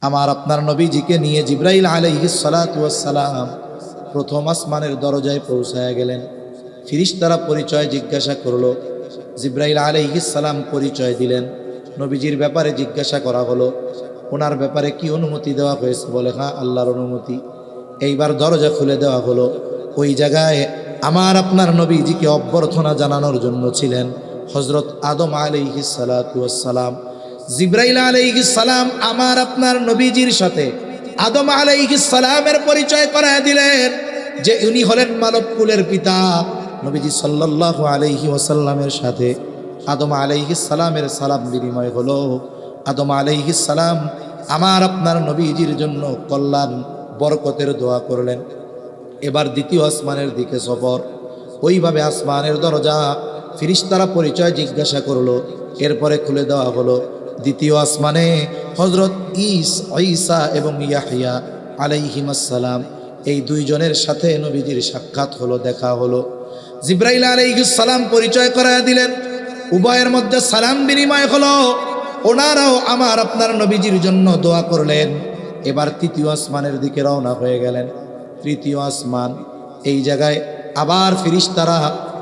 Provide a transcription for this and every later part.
আমার আপনার নবীজিকে নিয়ে জিব্রাইল আলাইহিস সালাতু ওয়াস সালাম প্রথম আসমানের দরজায় পৌঁছায়া গেলেন। ফিরিশতারা পরিচয় জিজ্ঞাসা করলো। জিব্রাইল আলাইহিস সালাম পরিচয় দিলেন। নবীজির ব্যাপারে জিজ্ঞাসা করা হলো, ওনার ব্যাপারে কি অনুমতি দেওয়া হয়েছে? বলে হ্যাঁ, আল্লাহর অনুমতি। এইবার দরজা খুলে দেওয়া হলো। ওই জায়গায় আমার আপনার নবীজিকে অভ্যর্থনা জানানোর জন্য ছিলেন হযরত আদম আলাইহিস সালাতু ওয়াস সালাম। জিব্রাইল আলাইহিস সালাম আমার আপনার নবীজির সাথে আদম আলাইহিস সালামের পরিচয় করায় দিলেন যে উনি হলেন মানবকুলের পিতা। নবীজি সাল্লাল্লাহু আলাইহি ওয়াসাল্লামের সাথে আদম আলাইহিস সালামের সালাম বিনিময় হলো। আদম আলাইহিস সালাম আমার আপনার নবীজির জন্য কল্যাণ বরকতের দোয়া করলেন। এবার দ্বিতীয় আসমানের দিকে সফর। ওইভাবে আসমানের দরজা ফিরিশতারা পরিচয় জিজ্ঞাসা করলো, এরপরে খুলে দেওয়া হলো। দ্বিতীয় আসমানে হযরত ঈসা এবং ইয়াহইয়া আলাইহিমাস সালাম এই দুইজনের সাথে নবীজির সাক্ষাৎ হলো, দেখা হলো। জিব্রাইল আলাইহিস সালাম পরিচয় করায় দিলেন, উভয়ের মধ্যে সালাম বিনিময় হলো। ওনারাও আমার আপনার নবীজির জন্য দোয়া করলেন। এবার তৃতীয় আসমানের দিকে রওনা হয়ে গেলেন। তৃতীয় আসমান, এই জায়গায় আবার ফিরিশতারা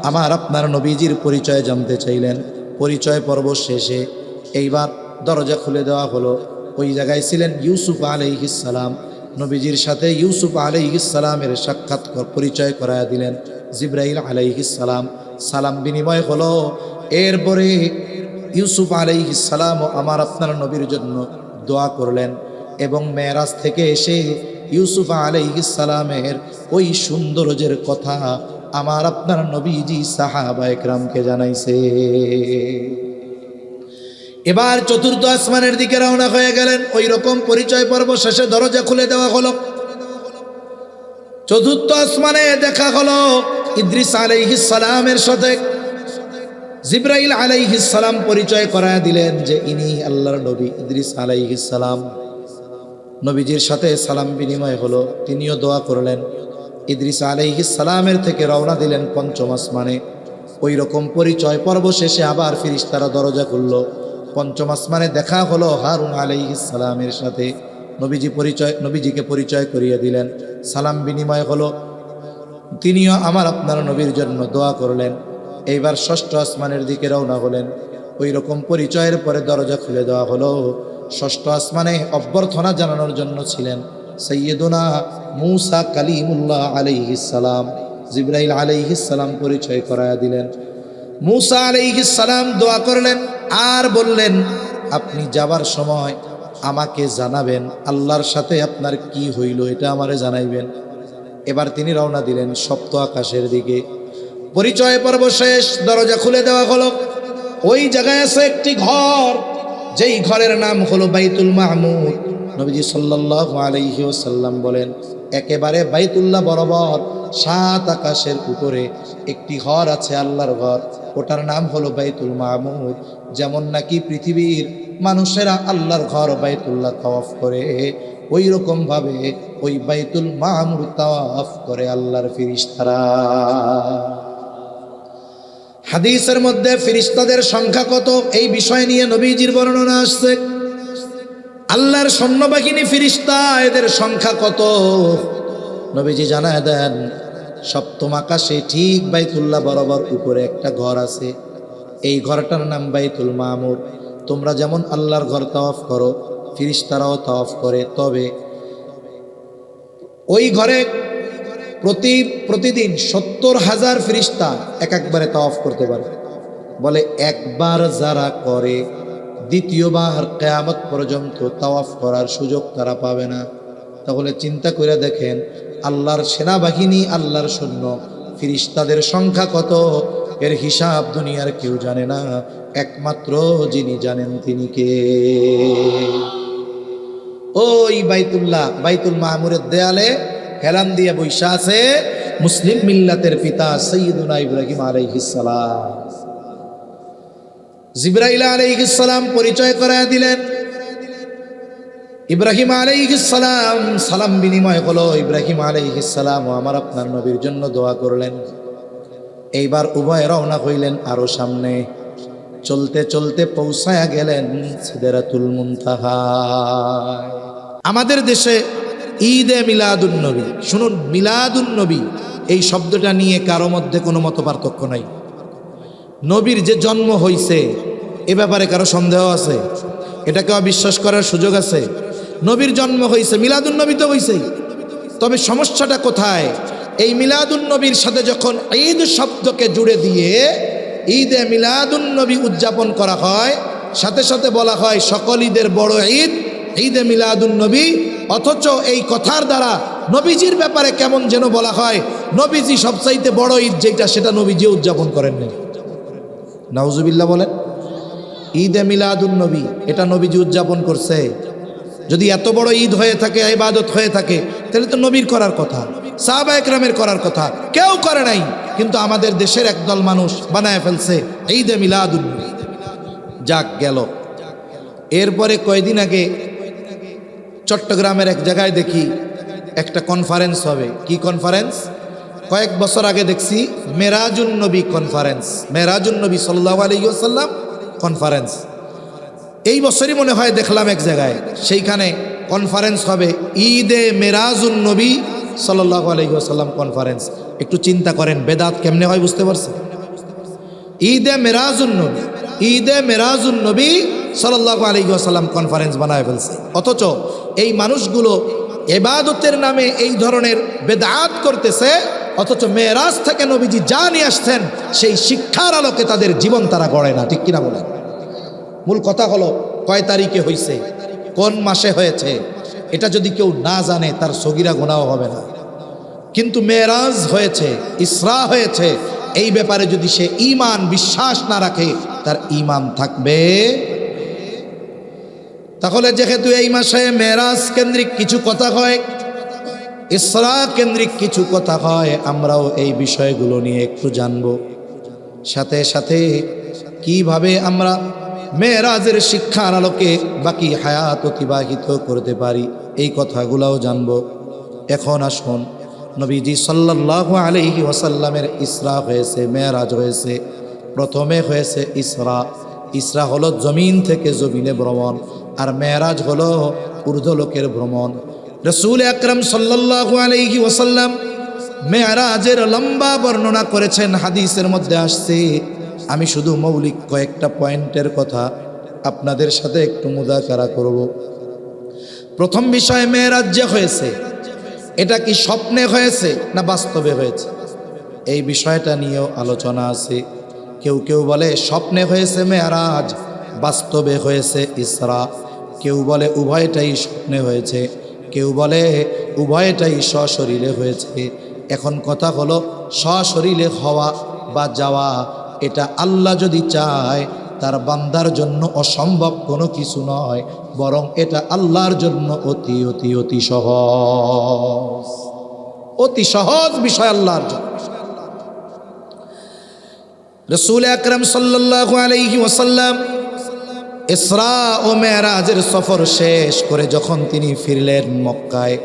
আমার আপনার নবীজির পরিচয় জানতে চাইলেন। পরিচয় পর্ব শেষে এইবার দরজা খুলে দেওয়া হলো। ওই জায়গায় ছিলেন ইউসুফ আলাইহিস সালাম। নবীজির সাথে ইউসুফ আলাইহিস সালামের সাক্ষাৎ পরিচয় করায়া দিলেন জিব্রাইল আলাইহিস সালাম। সালাম বিনিময় হলো। এরপরে ইউসুফ আলাইহিস সালাম আমার আপনার নবীর জন্য দোয়া করলেন এবং মেরাজ থেকে এসে ইউসুফ আলাইহিস সালামের ওই সৌন্দর্যের কথা আমার আপনার নবীজি সাহাবায়ে কেরামকে জানাইছে। এবার চতুর্থ আসমানের দিকে রওনা হয়ে গেলেন। ওই রকম পরিচয় পর্ব শেষে দরজা খুলে দেওয়া হলো। চতুর্থ আসমানে দেখা হলো ইদ্রিস আলাইহিস সালামের সাথে। জিব্রাইল আলাইহিস সালাম পরিচয় করায় দিলেন যে ইনি আল্লাহর নবী ইদ্রিস আলাইহিস সালাম। নবীজির সাথে সালাম বিনিময় হলো। তিনিও দোয়া করলেন। ইদ্রিস আলাইহিস সালামের থেকে রওনা দিলেন পঞ্চম আসমানে। ওই রকম পরিচয় পর্ব শেষে আবার ফিরিশতারা দরজা খুললো। পঞ্চম আসমানে দেখা হলো হারুন আলাইহিস সালামের সাথে। নবীজিকে পরিচয় করিয়ে দিলেন। সালাম বিনিময় হলো। তিনিও আমার আপনার নবীর জন্য দোয়া করলেন। এইবার ষষ্ঠ আসমানের দিকে রওনা হলেন। ওই রকম পরিচয়ের পরে দরজা খুলে দেওয়া হলো। ষষ্ঠ আসমানে অভ্যর্থনা জানানোর জন্য ছিলেন সাইয়্যিদুনা মূসা কালিমুল্লাহ আলাইহিস সালাম। জিব্রাইল আলাইহিস সালাম পরিচয় করায়া দিলেন। মূসা আলাইহিস সালাম দোয়া করলেন আর বললেন, আপনি যাবার সময় আমাকে জানাবেন আল্লাহর সাথে আপনার কি হইল, এটা আমারে জানাইবেন। এবার তিনি রওনা দিলেন সপ্ত আকাশের দিকে। পরিচয় পর্ব শেষ, দরজা খুলে দেওয়া হলো। ওই জায়গায় আছে একটি ঘর, যেই ঘরের নাম হলো বাইতুল মামুর। নবীজি সাল্লাল্লাহু আলাইহি ওয়াসাল্লাম বলেন, একেবারে বাইতুল্লাহ বরাবর 7 আকাশের উপরে একটি ঘর আছে, আল্লাহর ঘর। ওটার নাম হলো বাইতুল মামুর। যেমন নাকি পৃথিবীর মানুষেরা আল্লাহর ঘর বাইতুল্লাহ তাওয়াফ করে, ওই রকম ভাবে ওই বাইতুল মামুর তাওয়াফ করে আল্লাহর ফেরেশতারা। হাদিসের মধ্যে ফেরেশতাদের সংখ্যা কত এই বিষয় নিয়ে নবীজির বর্ণনা আসছে। আল্লাহর সৈন্যবাহিনী ফেরেশতা, এদের সংখ্যা কত নবীজি জানায় দেন। সপ্তম আকাশে ঠিক বাইতুল্লাহ বরাবর উপরে একটা ঘর আছে। এই ঘরটার নাম বাইতুল মামুর। তোমরা যেমন আল্লাহর ঘর তাওয়াফ করো, ফেরেশতারাও তাওয়াফ করে। তবে ওই ঘরে প্রতিদিন 70,000 ফেরেশতা একবারে তাওয়াফ করতে পারে। বলে একবার যারা করে দ্বিতীয়বার কিয়ামত পর্যন্ত তাওয়াফ করার সুযোগ তারা পাবে না। তাহলে চিন্তা করে দেখেন আল্লাহর সেনাবাহিনী, আল্লাহর সৈন্য ফেরেশতাদের সংখ্যা কত, এর হিসাব দুনিয়ার কেউ জানে না, একমাত্র যিনি জানেন তিনি কে। ওই বাইতুল মামুরের দেয়ালে হেলান দিয়ে বৈশা আছে মুসলিম মিল্লাতের পিতা সাইয়্যিদুনা ইব্রাহিম আলাইহিস সালাম। জিব্রাইল আলাইহিস সালাম পরিচয় করায় দিলেন। ইব্রাহিম আলাইহিস সালাম সালাম বিনিময় হলো। ইব্রাহিম আলাইহিস সালাম আমার আপনার নবীর জন্য দোয়া করলেন। এইবার উভয় রওনা হইলেন আরো সামনে। চলতে চলতে পৌঁছায়া গেলেন সিদরাতুল মুনতাহা। আমাদের দেশে ঈদে মিলাদুন্নবী, শুনুন, মিলাদুন্নবী এই শব্দটা নিয়ে কারো মধ্যে কোনো মত পার্থক্য নাই। নবীর যে জন্ম হইছে এ ব্যাপারে কারো সন্দেহ আছে? এটাকে অবিশ্বাস করার সুযোগ আছে? নবীর জন্ম হইছে, মিলাদুন্নবী তো হইছেই। তবে সমস্যাটা কোথায়? এই মিলাদুন্নবীর সাথে যখন ঈদ শব্দকে জুড়ে দিয়ে ঈদে মিলাদুন্নবী উদযাপন করা হয়, সাথে সাথে বলা হয় সকল ঈদের বড় ঈদ ঈদে মিলাদুন্নবী, অথচ এই কথার দ্বারা নবীজির ব্যাপারে কেমন যেন বলা হয় নবীজি সবচাইতে বড় ঈদ যেটা, সেটা নবীজি উদযাপন করেননি। নাউজুবিল্লাহ বলেন। ঈদে মিলাদুন্নবী এটা নবীজি উদযাপন করছে। যদি এত বড় ঈদ হয়ে থাকে, ইবাদত হয়ে থাকে, তাহলে তো নবীর করার কথা, সাহাবা একরামের করার কথা, কেউ করে নাই। কিন্তু আমাদের দেশের একদল মানুষ বানায় ফেলছে ঈদে মিলাদুন্নবী। যাক গেল। এরপরে কয়েকদিন আগে চট্টগ্রামের এক জায়গায় দেখি একটা কনফারেন্স হবে। কি কনফারেন্স? কয়েক বছর আগে দেখছি মেরাজুন্নবী কনফারেন্স, মেরাজুন্নবী সাল্লাল্লাহু আলাইহি ওয়াসাল্লাম কনফারেন্স। এই বছরই মনে হয় দেখলাম এক জায়গায়, সেইখানে কনফারেন্স হবে ঈদে মেরাজুন্নবী সাল্লাল্লাহু আলাইহি ওয়াসাল্লাম কনফারেন্স। একটু চিন্তা করেন বেদাত কেমনে হয়, বুঝতে পারছেন? ঈদে মেরাজুন্নবী, ঈদে মেরাজুন্নবী সাল্লাল্লাহু আলাইহি ওয়াসাল্লাম কনফারেন্স বানায় ফেলছে। অথচ এই মানুষগুলো ইবাদতের নামে এই ধরনের বেদাত করতেছে, অথচ মেরাজ থেকে নবীজি যা নিয়ে আসছেন সেই শিক্ষার আলোকে তাদের জীবন তারা গড়ে না। ঠিক কিনা বলেন? মূল কথা হলো কয় তারিখে হয়েছে, কোন মাসে হয়েছে, এটা যদি কেউ না জানে তার সগীরা গুনাহ হবে না। কিন্তু মেরাজ হয়েছে, ইসরা হয়েছে, এই ব্যাপারে যদি সে ঈমান বিশ্বাস না রাখে তার ঈমান থাকবে। তাহলে যেহেতু এই মাসে মেরাজ কেন্দ্রিক কিছু কথা হয়, ইসরা কেন্দ্রিক কিছু কথা হয়, আমরাও এই বিষয়গুলো নিয়ে একটু জানবো। সাথে সাথে কিভাবে আমরা মেরাজের শিক্ষার আলোকে বাকি হায়াত অতিবাহিত করতে পারি এই কথাগুলোও জানবো। এখন আসুন, নবীজি সাল্লাল্লাহু আলাইহি ওয়াসাল্লামের ইসরা হয়েছে, মেরাজ হয়েছে। প্রথমে হয়েছে ইসরা। ইসরা হলো জমিন থেকে জমিনে ভ্রমণ, আর মেরাজ হলো ঊর্ধ্বলোকের ভ্রমণ। রাসূল আকরাম সাল্লাল্লাহু আলাইহি ওয়াসাল্লাম মেরাজের লম্বা বর্ণনা করেছেন, হাদিসের মধ্যে আসছে। আমি শুধু মৌলিক কয়েকটা পয়েন্টের কথা আপনাদের সাথে একটু মুযাকারা করব। প্রথম বিষয়, মেরাজ যে হয়েছে এটা কি স্বপ্নে হয়েছে না বাস্তবে হয়েছে? এই বিষয়টা নিয়েও আলোচনা আছে। কেউ কেউ বলে স্বপ্নে হয়েছে মেরাজ, বাস্তবে হয়েছে ইসরা। কেউ বলে উভয়টাই স্বপ্নে হয়েছে, কেউ বলে উভয়টাই সশরীরে হয়েছে। এখন কথা হলো, সশরীরে হওয়া বা যাওয়া এটা আল্লাহ যদি চায় তার বান্দার জন্য অসম্ভব কোনো কিছু নয়, বরং এটা আল্লাহর জন্য অতি অতি অতি সহজ, অতি সহজ বিষয় আল্লাহর জন্য। রাসূল আকরাম সাল্লাল্লাহু আলাইহি ওয়াসাল্লাম ইসরা ও মেরাজের সফর শেষ করে যখন তিনি ফিরলেন মক্কায়,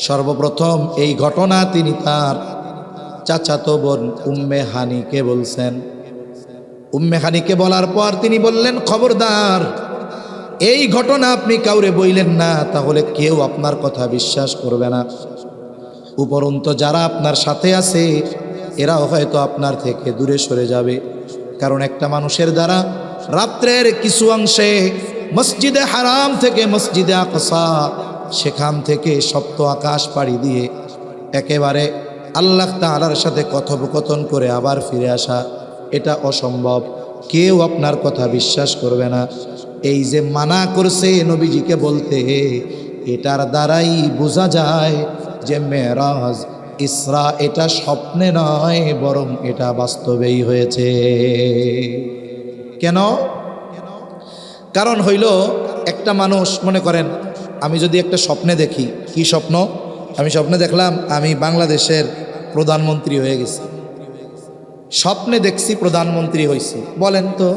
সর্বপ্রথম এই ঘটনা তিনি তার চাচাতো বোন উম্মে হানিকে বলছেন। উম্মে হানিকে বলার পর তিনি বললেন, খবরদার, এই ঘটনা আপনি কাউরে বইলেন না, তাহলে কেউ আপনার কথা বিশ্বাস করবে না। উপরন্তু যারা আপনার সাথে আছে এরাও হয়তো আপনার থেকে দূরে সরে যাবে। কারণ একটা মানুষের দ্বারা রাত্রের কিছু অংশে মসজিদে হারাম থেকে মসজিদে আকসা, সেখান থেকে সপ্ত আকাশ পাড়ি দিয়ে একেবারে আল্লাহ তাআলার সাথে কথোপকথন করে আবার ফিরে আসা, এটা অসম্ভব। কেউ আপনার কথা বিশ্বাস করবে না। এই যে মানা করছে নবীজিকে বলতে, এটার দ্বারাই বোঝা যায় যে মেরাজ ইসরা এটা স্বপ্নে নয়, বরং এটা বাস্তবেই হয়েছে। কেন? কারণ হইল, একটা মানুষ মনে করেন, আমি যদি একটা স্বপ্নে দেখি, কি স্বপ্ন? আমি স্বপ্নে দেখলাম আমি বাংলাদেশের প্রধানমন্ত্রী হয়ে গেছি, স্বপ্নে দেখছি প্রধানমন্ত্রী হয়েছি। বলেন তো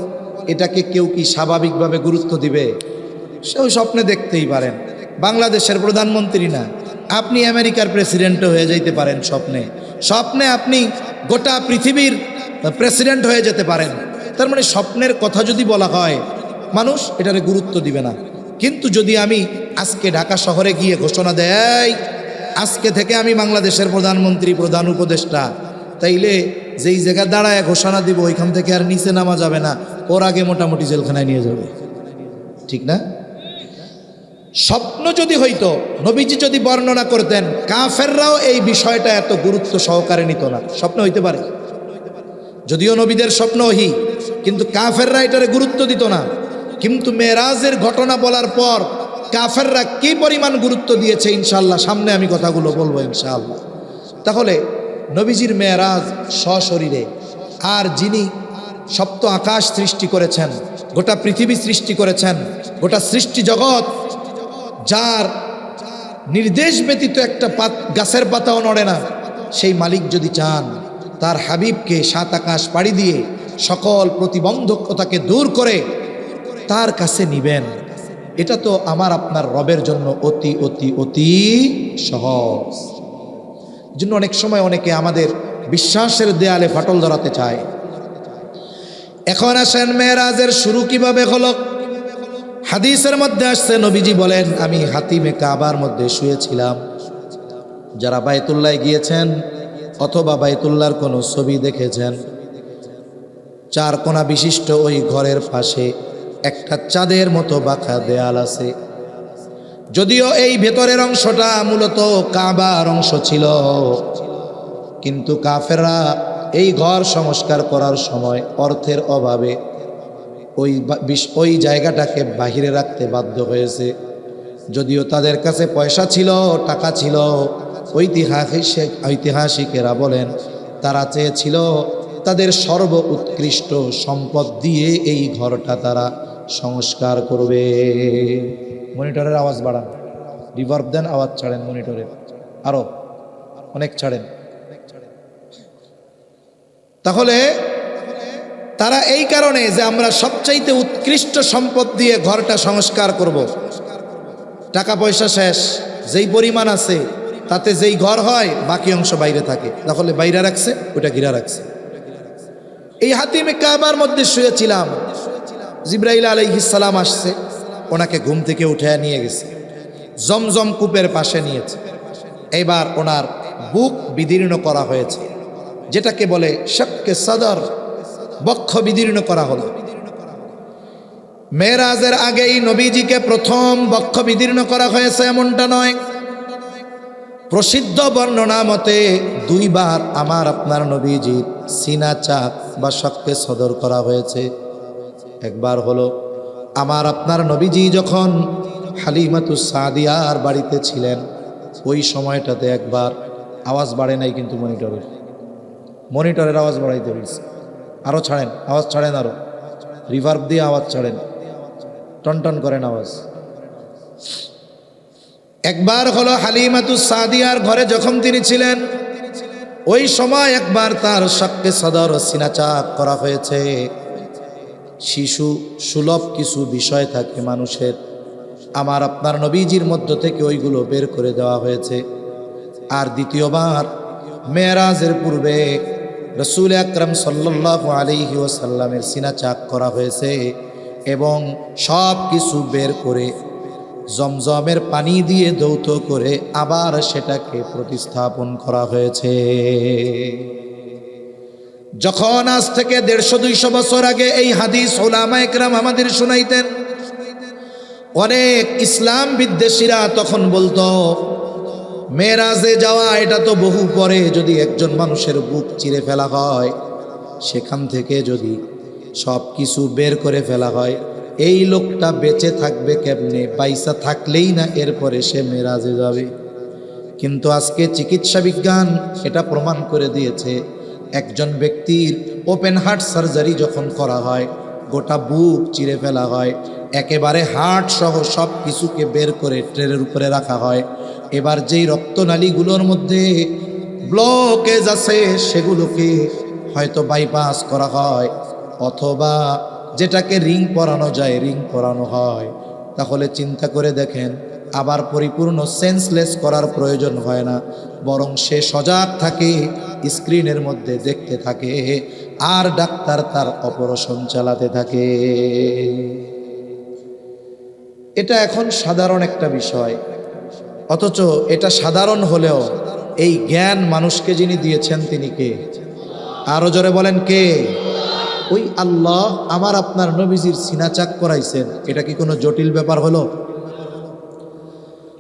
এটাকে কেউ কি স্বাভাবিকভাবে গুরুত্ব দিবে? সেও স্বপ্নে দেখতেই পারেন, বাংলাদেশের প্রধানমন্ত্রী না, আপনি আমেরিকার প্রেসিডেন্টও হয়ে যাইতে পারেন স্বপ্নে। স্বপ্নে আপনি গোটা পৃথিবীর প্রেসিডেন্ট হয়ে যেতে পারেন। তার মানে স্বপ্নের কথা যদি বলা হয়, মানুষ এটারে গুরুত্ব দিবে না। কিন্তু যদি আমি আজকে ঢাকা শহরে গিয়ে ঘোষণা দেয় আজকে থেকে আমি বাংলাদেশের প্রধানমন্ত্রী, প্রধান উপদেষ্টা, তাইলে যেই জায়গা দাঁড়ায় ঘোষণা দিব ওইখান থেকে আর নিচে নামা যাবে না, ওর আগে মোটামুটি জেলখানায় নিয়ে যাবে, ঠিক না? স্বপ্ন যদি হইতো, নবীজি যদি বর্ণনা করতেন, কাফেররাও এই বিষয়টা এত গুরুত্ব সহকারে নিত না। স্বপ্ন হইতে পারে, যদিও নবীদের স্বপ্ন ওহী, কিন্তু কাফেররা এটারে গুরুত্ব দিত না। কিন্তু মেরাজের ঘটনা বলার পর কাফেররা কি পরিমাণ গুরুত্ব দিয়েছে, ইনশাআল্লাহ সামনে আমি কথাগুলো বলবো ইনশাআল্লাহ। তাহলে নবীজির মেরাজ সশরীরে, আর যিনি সপ্ত আকাশ সৃষ্টি করেছেন, গোটা পৃথিবী সৃষ্টি করেছেন, গোটা সৃষ্টি জগৎ, যার নির্দেশ ব্যতীত একটা গাছের পাতাও নড়ে না, সেই মালিক যদি চান তার হাবিবকে সাত আকাশ পাড়ি দিয়ে সকল প্রতিবন্ধকতাকে দূর করে তার কাছে নিবেন, এটা তো আমার আপনার রবের জন্য অতি অতি অতি সহজ। জন্য অনেক সময় অনেকে আমাদের বিশ্বাসের দেয়ালে ফাটল ধরাতে চায়। এখন আসেন মেরাজের শুরু কিভাবে হলো। হাদিসের মধ্যে আসছে, নবীজি বলেন, আমি হাতিমে কাবার মধ্যে শুয়েছিলাম। যারা বাইতুল্লাহ গিয়েছেন অথবা বাইতুল্লাহর কোনো ছবি দেখেছেন, চার কোণা বিশিষ্ট ওই ঘরের পাশে একটা চাঁদের মতো বাঁকা দেয়াল আছে। যদিও এই ভেতরের অংশটা মূলত কাবার অংশ ছিল, কিন্তু কাফেররা এই ঘর সংস্কার করার সময় অর্থের অভাবে ওই জায়গাটাকে বাহিরে রাখতে বাধ্য হয়েছে। যদিও তাদের কাছে পয়সা ছিল, টাকা ছিল, ঐতিহাসিকেরা বলেন তারা চেয়েছিল তাদের সর্ব উৎকৃষ্ট সম্পদ দিয়ে এই ঘরটা তারা সংস্কার করবে। মনিটরের আওয়াজ বাড়ান, রিভার্ব দেন, আওয়াজ ছাড়েন মনিটরের, আরো অনেক ছাড়েন। তাহলে তারা এই কারণে যে আমরা সবচাইতে উৎকৃষ্ট সম্পদ দিয়ে ঘরটা সংস্কার করব, টাকা পয়সা শেষ, যেই পরিমাণ আছে তাতে যেই ঘর হয় বাকি অংশ বাইরে থাকে, তাহলে বাইরে রাখছে, ওটা ঘিরা রাখছে। এই হাতিমে কাবার মধ্যে শুয়েছিলাম, জিবরাইল আলাইহিস সালাম আসছে, ওনাকে ঘুম থেকে উঠে নিয়ে গেছে, জমজম কূপের পাশে নিয়েছে। এবার ওনার বুক বিদীর্ণ করা হয়েছে, যেটাকে বলে শাক্কে সদর, বক্ষ বিদীর্ণ করা হলো। মেরাজের আগেই নবীজিকে প্রথম বক্ষ বিদীর্ণ করা হয়েছে এমনটা নয়। প্রসিদ্ধ বর্ণনা মতে দুইবার আমার আপনার নবীজির সিনা চাক বা শাক্কে সদর করা হয়েছে। একবার হলো আমার আপনার নবীজি যখন হালিমাতুস সাদিয়ার বাড়িতে ছিলেন, ওই সময়টাতে একবার, আওয়াজ বাড়ে নাই কিন্তু মনিটরের আওয়াজ বাড়াইতে বলছে, আরো ছাড়েন, আওয়াজ ছাড়েন, আরো রিভার্ব দিয়ে আওয়াজ ছাড়েন, টনটন করেন আওয়াজ। একবার হলো হালিমাতুস সাদিয়ার ঘরে যখন তিনি ছিলেন, ওই সময় একবার তার শাক্কে সদর সিনা চাক করা হয়েছে। শিশু সুলভ কিছু বিষয় থাকে মানুষের, আমার আপনার নবীজির মধ্য থেকে ওইগুলো বের করে দেওয়া হয়েছে। আর দ্বিতীয়বার মেরাজের পূর্বে রসুল আকরাম সাল্লাল্লাহু আলাইহি ওয়াসাল্লামের সিনা চাক করা হয়েছে এবং সব কিছু বের করে জমজমের পানি দিয়ে ধৌত করে আবার সেটাকে প্রতিস্থাপন করা হয়েছে। যখন আজ থেকে 150-200 বছর আগে এই হাদিস উলামা একরাম আমাদের শুনাইতেন, অনেক ইসলাম বিদ্বেষীরা তখন বলতো মেরাজে যাওয়া এটা তো বহু পরে, যদি একজন মানুষের বুক চিরে ফেলা হয়, সেখান থেকে যদি সব কিছু বের করে ফেলা হয়, এই লোকটা বেঁচে থাকবে কেমনে? পয়সা থাকলেই না এরপরে সে মেরাজে যাবে। কিন্তু আজকে চিকিৎসা বিজ্ঞান এটা প্রমাণ করে দিয়েছে, একজন ব্যক্তির ওপেন হার্ট সার্জারি যখন করা হয়, গোটা বুক চিরে ফেলা হয়, একেবারে হার্ট সহ সব কিছুকে বের করে ট্রেনের উপরে রাখা হয়। এবার যেই রক্তনালীগুলোর মধ্যে ব্লকেজ আছে সেগুলোকে হয়তো বাইপাস করা হয়, অথবা যেটাকে রিং পরানো যায় রিং পরানো হয়। তাহলে চিন্তা করে দেখেন, আবার পরিপূর্ণ সেন্সলেস করার প্রয়োজন হয় না, বরং সে সজাগ থাকে, স্ক্রিনের মধ্যে দেখতে থাকে, আর ডাক্তার তার অপারেশন চালাতে থাকে। এটা এখন সাধারণ একটা বিষয়, অথচ এটা সাধারণ হলেও এই জ্ঞান মানুষকে যিনি দিয়েছেন তিনি কে? আরো জোরে বলেন কে? ওই আল্লাহ আমার আপনার নবীজির সিনা চাক করাইছেন। এটা কি কোনো জটিল ব্যাপার হলো?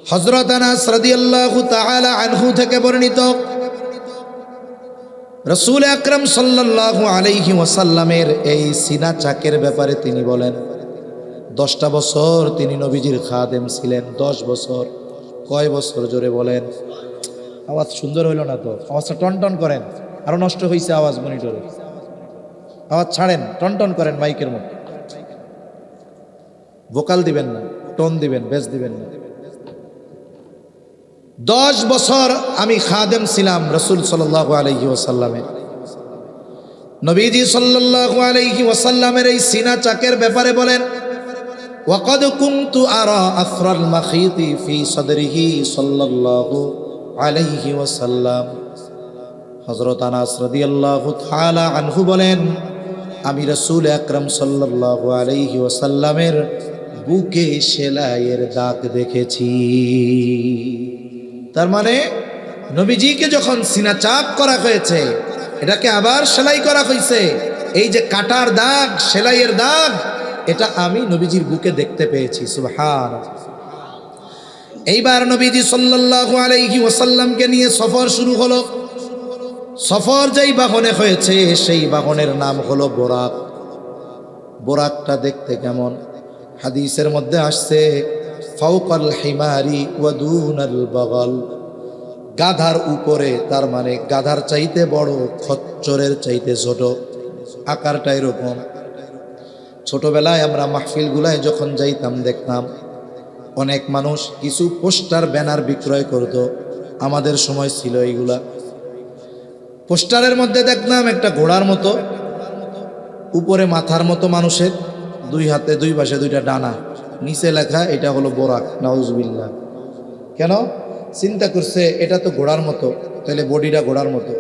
হযরত আনাস রাদিয়াল্লাহু তাআলা আনহু থেকে বর্ণিত, রাসূল আকরাম সাল্লাল্লাহু আলাইহি ওয়াসাল্লামের এই সিনা চাকের ব্যাপারে তিনি বলেন 10টা বছর তিনি নবীজির খাদেম ছিলেন। 10 বছর। কয় বছর? জোরে বলেন। আওয়াজ সুন্দর হইল না তো, আওয়াজটা টনটন করেন। আরো নষ্ট হয়েছে আওয়াজ মনিটরে, আওয়াজ ছাড়েন, টনটন করেন মাইকের মধ্যে। ভোকাল দিবেন না, টোন দিবেন, বেস দিবেন না। 10 বছর আমি খাদেম ছিলাম রাসূল সাল্লাল্লাহু আলাইহি ওয়াসাল্লামের। নবীজি সাল্লাল্লাহু আলাইহি ওয়াসাল্লামের এই সিনা চাকের ব্যাপারে বলেন, ওয়াকাদ কুনতু আরা আফরাল মাখিতি ফি সাদরিহি সাল্লাল্লাহু আলাইহি ওয়াসাল্লাম। হযরত আনাস রাদিয়াল্লাহু তাআলা আনহু বলেন, আমি রাসূল আকরাম সাল্লাল্লাহু আলাইহি ওয়াসাল্লামের বুকে সেলাইয়ের দাগ দেখেছি। তার মানে নবীজিকে যখন সিনা চাক করা হয়েছে, এটাকে আবার সেলাই করা হয়েছে। এই যে কাটার দাগ, সেলাইয়ের দাগ, এটা আমি নবীজির বুকে দেখতে পেয়েছি। সুবহানাল্লাহ। এইবার নবীজি সাল্লাল্লাহু আলাইহি ওয়াসাল্লামকে নিয়ে সফর শুরু হলো। সফর যেই বাহনে হয়েছে সেই বাহনের নাম হলো বোরাক। বোরাকটা দেখতে কেমন? হাদিসের মধ্যে আসছে ফাওকাল হিমারি ওয়া দুনাল বাগাল, গাধার উপরে, তার মানে গাধার চাইতে বড়, খচ্চরের চাইতে ছোট, আকারটা এরকম। ছোটবেলায় আমরা মাহফিলগুলায় যখন যাইতাম দেখতাম অনেক মানুষ কিছু পোস্টার ব্যানার বিক্রয় করত। আমাদের সময় ছিল এইগুলা। পোস্টারের মধ্যে দেখতাম একটা ঘোড়ার মতো, উপরে মাথার মতো মানুষের, 2 হাতে 2 পাশে 2টা ডানা, নিচে লেখা এটা হলো বোরাক। নাউজুবিল্লাহ। কেন? চিন্তা করছে এটা তো ঘোড়ার মতো, তাহলে বডিটা ঘোড়ার মতো।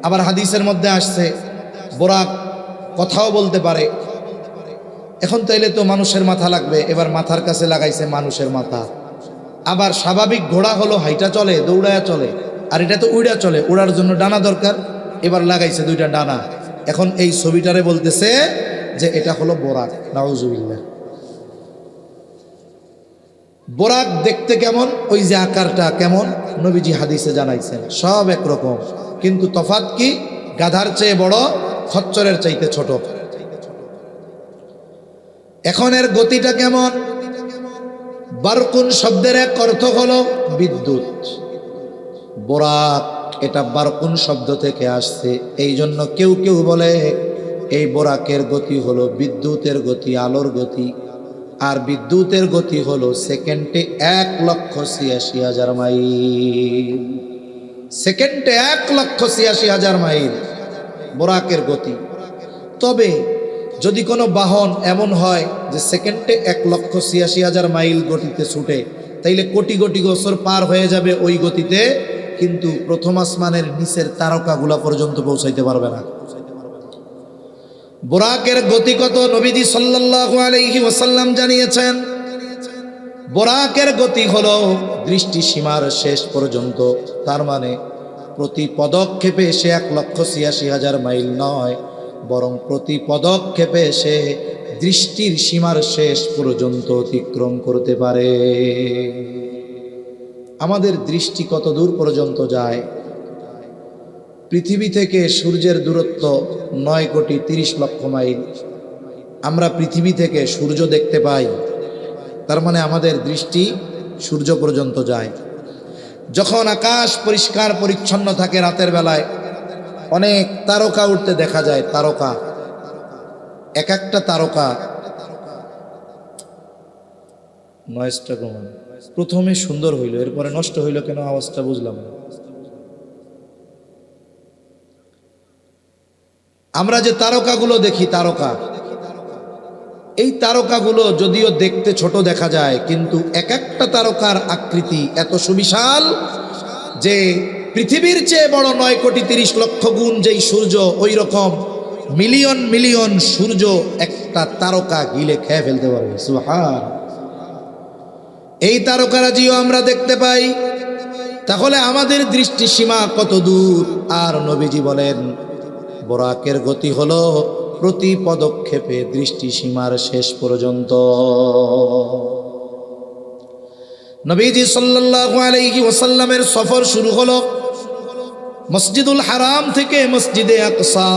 আবার হাদিসের মধ্যে আসছে বোরাক কথাও বলতে পারে। এখন তাইলে তো মানুষের মাথা লাগবে, এবার মাথার কাছে লাগাইছে মানুষের মাথা। আবার স্বাভাবিক ঘোড়া হলো হাইটা চলে, দৌড়ায়া চলে, আর এটা তো উড়া চলে, উড়ার জন্য ডানা দরকার, এবার লাগাইছে 2টা ডানা। এখন এই ছবিটারে বলতেছে যে এটা হলো বোরাক। নাউজুবিল্লাহ। বোরাক দেখতে কেমন? ওই যে আকারটা কেমন নবীজি হাদিসে জানাইছেন, সব একরকম, কিন্তু তফাৎ কি? গাধার চেয়ে বড়, খচ্চরের চাইতে ছোট। এখন এর গতিটা কেমন? বারকুন শব্দের এক অর্থ হলো বিদ্যুৎ। বোরাক এটা বারকুন শব্দ থেকে আসছে। এই জন্য কেউ কেউ বলে এই বোরাকের গতি হলো বিদ্যুতের গতি, আলোর গতি। আর বিদ্যুতের গতি হলো সেকেন্ডে 1,86,000 মাইল। সেকেন্ডে 1,86,000 মাইল বোরাকের গতি। তবে যদি কোনো বাহন এমন হয় যে সেকেন্ডে 1,86,000 মাইল গতিতে ছুটে, তাইলে কোটি কোটি বছর পার হয়ে যাবে ওই গতিতে, কিন্তু প্রথম আসমানের নিচের তারকাগুলা পর্যন্ত পৌঁছাইতে পারবে না। বোরাকের গতি কত? নবীজি সাল্লাল্লাহু আলাইহি ওয়াসাল্লাম জানিয়েছেন, বোরাকের গতি হলো দৃষ্টিসীমার শেষ পর্যন্ত। তার মানে প্রতি পদক্ষেপে সে 1,86,000 মাইল নয়, বরং প্রতি পদক্ষেপে সে দৃষ্টির সীমার শেষ পর্যন্ত অতিক্রম করতে পারে। আমাদের দৃষ্টি কত দূর পর্যন্ত যায়? পৃথিবী থেকে সূর্যের দূরত্ব 9,30,00,000 মাইল। আমরা পৃথিবী থেকে সূর্য দেখতে পাই, তার মানে আমাদের দৃষ্টি সূর্য পর্যন্ত যায়। যখন আকাশ পরিষ্কার পরিচ্ছন্ন থাকে রাতের বেলায়, অনেক তারকা উঠতে দেখা যায়। তারকা, এক একটা তারকা, নয়েজটা কমান। প্রথমে সুন্দর হইল, এরপরে নষ্ট হইল কেন? আওয়াজটা বুঝলাম না। আমরা যে তারকাগুলো দেখি, তারকা, এই তারকাগুলো যদিও দেখতে ছোট দেখা যায়, কিন্তু এক একটা তারকার আকৃতি এত সুবিশাল যে পৃথিবীর চেয়ে বড় 9,30,00,000 গুণ যেই সূর্য, ওই রকম মিলিয়ন মিলিয়ন সূর্য একটা তারকা গিলে খেয়ে ফেলতে পারবে। সুবহান। এই তারকারাজিও আমরা দেখতে পাই। তাহলে আমাদের দৃষ্টিসীমা কত দূর? আর নবীজি বলেন বোরাকের গতি হলো প্রতি পদক্ষেপে দৃষ্টিসীমার শেষ পর্যন্ত। নবীজি সাল্লাল্লাহু আলাইহি ওয়াসাল্লামের সফর শুরু হলো মসজিদুল হারাম থেকে মসজিদে আকসা।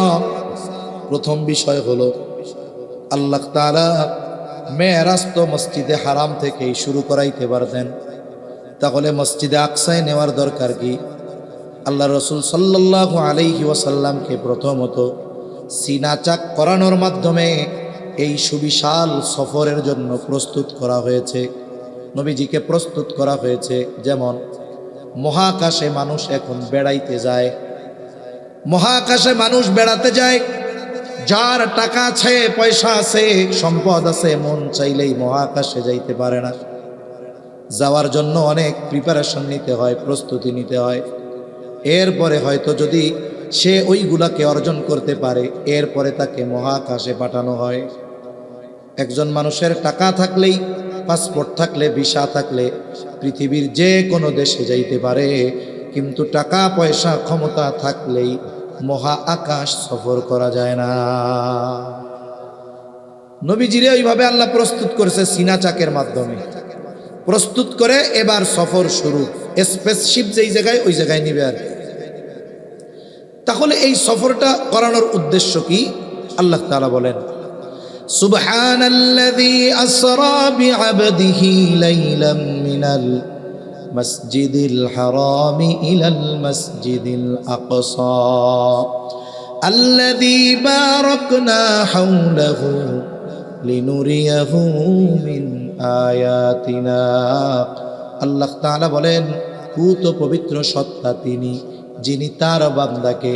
প্রথম বিষয় হলো আল্লাহ তাআলা মেরাজ তো মসজিদে হারাম থেকেই শুরু করাইতে পারতেন, তাহলে মসজিদে আকসায় নেওয়ার দরকার কি? আল্লাহ রসুল সাল্লাল্লাহু আলাইহি ওয়াসাল্লামকে প্রথমত সিনাচাক করানোর মাধ্যমে এই সুবিশাল সফরের জন্য প্রস্তুত করা হয়েছে। নবীজিকে প্রস্তুত করা হয়েছে যেমন মহাকাশে মানুষ এখন বেড়াইতে যায়, মহাকাশে মানুষ বেড়াতে যায়। যার টাকা আছে, পয়সা আছে, সম্পদ আছে, মন চাইলেই মহাকাশে যাইতে পারে না। যাওয়ার জন্য অনেক প্রিপারেশন নিতে হয়, প্রস্তুতি নিতে হয়। এরপরে হয়তো যদি সে ওইগুলাকে অর্জন করতে পারে, এরপরে তাকে মহাকাশে পাঠানো হয়। একজন মানুষের টাকা থাকলেই, পাসপোর্ট থাকলে, ভিসা থাকলে পৃথিবীর যে কোনো দেশে যাইতে পারে, কিন্তু টাকা পয়সা ক্ষমতা থাকলেই মহা আকাশ সফর করা যায় না। নবীজিরে ওইভাবে আল্লাহ প্রস্তুত করেছে সিনাচাকের মাধ্যমে, প্রস্তুত করে এবার সফর শুরু। স্পেসশিপ যেই জায়গায় ওই জায়গায় নিবে আর। তাহলে এই সফরটা করানোর উদ্দেশ্য কি? আল্লাহ তাআলা বলেন সুবহানাল্লাযী আসরা বিআবদিহি লাইলাম মিনাল মসজিদিল হারামি ইলাল মসজিদিল আকসা আল্লাযী বারাকনা হাওলাহু লিনুরিয়াহু মিন আয়াতিনা। আল্লাহ তাআলা বলেন পুত পবিত্র সত্তা তিনি, যিনি তার বান্দাকে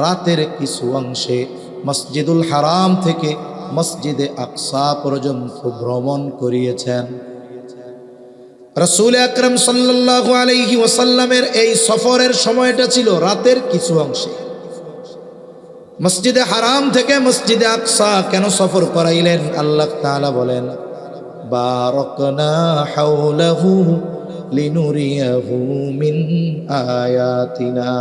রাতের কিছু অংশে মসজিদুল হারাম থেকে মসজিদে আকসা পর্যন্ত ভ্রমণ করিয়েছেন। রাসূল আকরাম সাল্লাল্লাহু আলাইহি ওয়াসাল্লামের এই সফরের সময়টা ছিল রাতের কিছু অংশে। মসজিদে হারাম থেকে মসজিদে আকসা কেন সফর করাইলেন? আল্লাহ তাআলা বলেন বারাকনা হাওলাহু লিনুরিয়াহু মিন আয়াতিনা।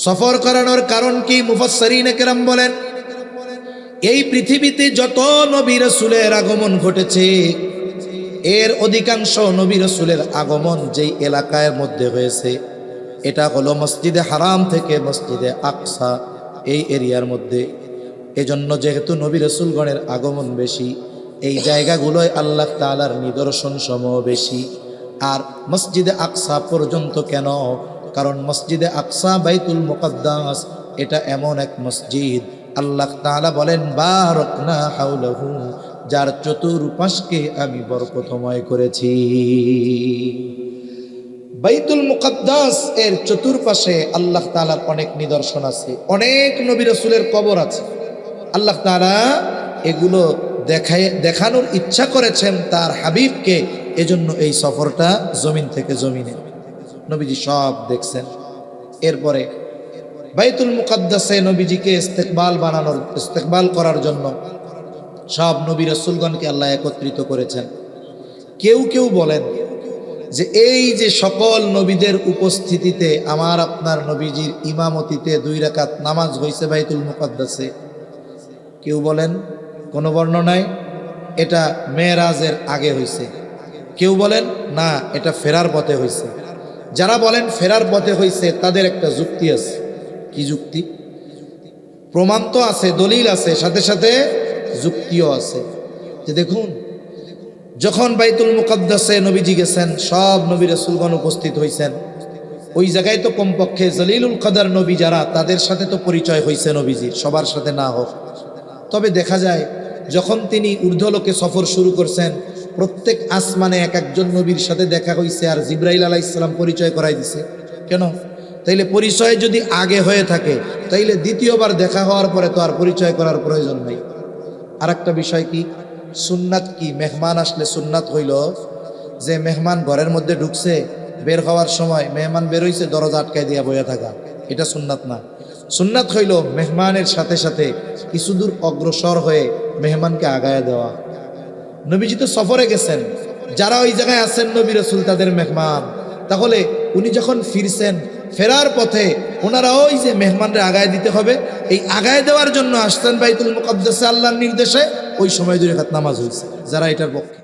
সফর করানোর কারণ কি? মুফাসসিরিনে কেরাম বলেন এই পৃথিবীতে যত নবী রাসূলের আগমন ঘটেছে, এর অধিকাংশ নবী রাসূলের আগমন যেই এলাকার মধ্যে হয়েছে, এটা হলো মসজিদে হারাম থেকে মসজিদে আকসা, এই এরিয়ার মধ্যে। এজন্য যেহেতু নবী রাসূলগণের আগমন বেশি, এই জায়গাগুলোয় আল্লাহ তাআলার নিদর্শন সমূহ বেশি। আর মসজিদে আকসা পর্যন্ত কেন? কারণ মসজিদে আকসা বাইতুল মুকাদ্দাস, এটা এমন এক মসজিদ আল্লাহ তাআলা বলেন বারাকনা হাওলাহু, যার চতুর্পাশকে আমি বরকতময় করেছি। বাইতুল মুকাদ্দাস এর চতুর্পাশে আল্লাহ তাআলার অনেক নিদর্শন আছে, অনেক নবী রাসূলের কবর আছে। আল্লাহ তাআলা এগুলো দেখানোর ইচ্ছা করেছেন তার হাবিবকে, এজন্য এই সফরটা জমিন থেকে জমিনে নবীজি সব দেখছেন। এরপরে বাইতুল মুকাদ্দাসে নবীজিকে ইস্তেকবাল করার জন্য সব নবী রাসূলগণকে আল্লাহ একত্রিত করেছেন। কেউ কেউ বলেন যে এই যে সকল নবীদের উপস্থিতিতে আমার আপনার নবীজির ইমামতিতে 2 রাকাত নামাজ হয়েছে বাইতুল মুকাদ্দাসে। কেউ বলেন কোন বর্ণনায় এটা মেরাজের আগে হয়েছে, কেউ বলেন না এটা ফেরার পথে হয়েছে। যারা বলেন ফেরার পথে হয়েছে তাদের একটা যুক্তি আছে। কি যুক্তি? প্রমাণ তো আছে, দলিল আছে, সাথে সাথে যুক্তিও আছে। যে দেখুন, যখন বাইতুল মুকাদ্দাসে নবীজি গেছেন, সব নবী রাসূলগণ উপস্থিত হয়েছেন। ওই জায়গায় তো কমপক্ষে জলিলুল কদর নবী যারা, তাদের সাথে তো পরিচয় হয়েছে নবীজির, সবার সাথে না হোক। তবে দেখা যায় যখন তিনি ঊর্ধ্বলোকে সফর শুরু করছেন, প্রত্যেক আসমানে এক একজন নবীর সাথে দেখা হয়েছে, আর জিবরাইল আলাইহিস সালাম পরিচয় করাই দিছে। কেন? তাইলে পরিচয় যদি আগে হয়ে থাকে, তাইলে দ্বিতীয়বার দেখা হওয়ার পরে তো আর পরিচয় করার প্রয়োজন নেই। আর একটা বিষয় কি, সুন্নাত কি? মেহমান আসলে সুন্নাত হইল যে মেহমান ঘরের মধ্যে ঢুকছে, বের হওয়ার সময় মেহমান বেরোইছে দরজা আটকায় দিয়া বইয়া থাকা, এটা সুন্নাত না। সুন্নাত হইল মেহমানের সাথে সাথে কিছু দূর অগ্রসর হয়ে মেহমানকে আগায় দেওয়া। নবীজি তো সফরে গেছেন, যারা ওই জায়গায় আছেন নবী রাসূল তাদের মেহমান। তাহলে উনি যখন ফিরছেন, ফেরার পথে ওনারা ওই যে মেহমানরা আগায় দিতে হবে, এই আগায় দেওয়ার জন্য আসছেন বাইতুল মুকাদ্দাসে আল্লাহর নির্দেশে। ওই সময় 2 রাকাত নামাজ হয়েছে। যারা এটার পক্ষে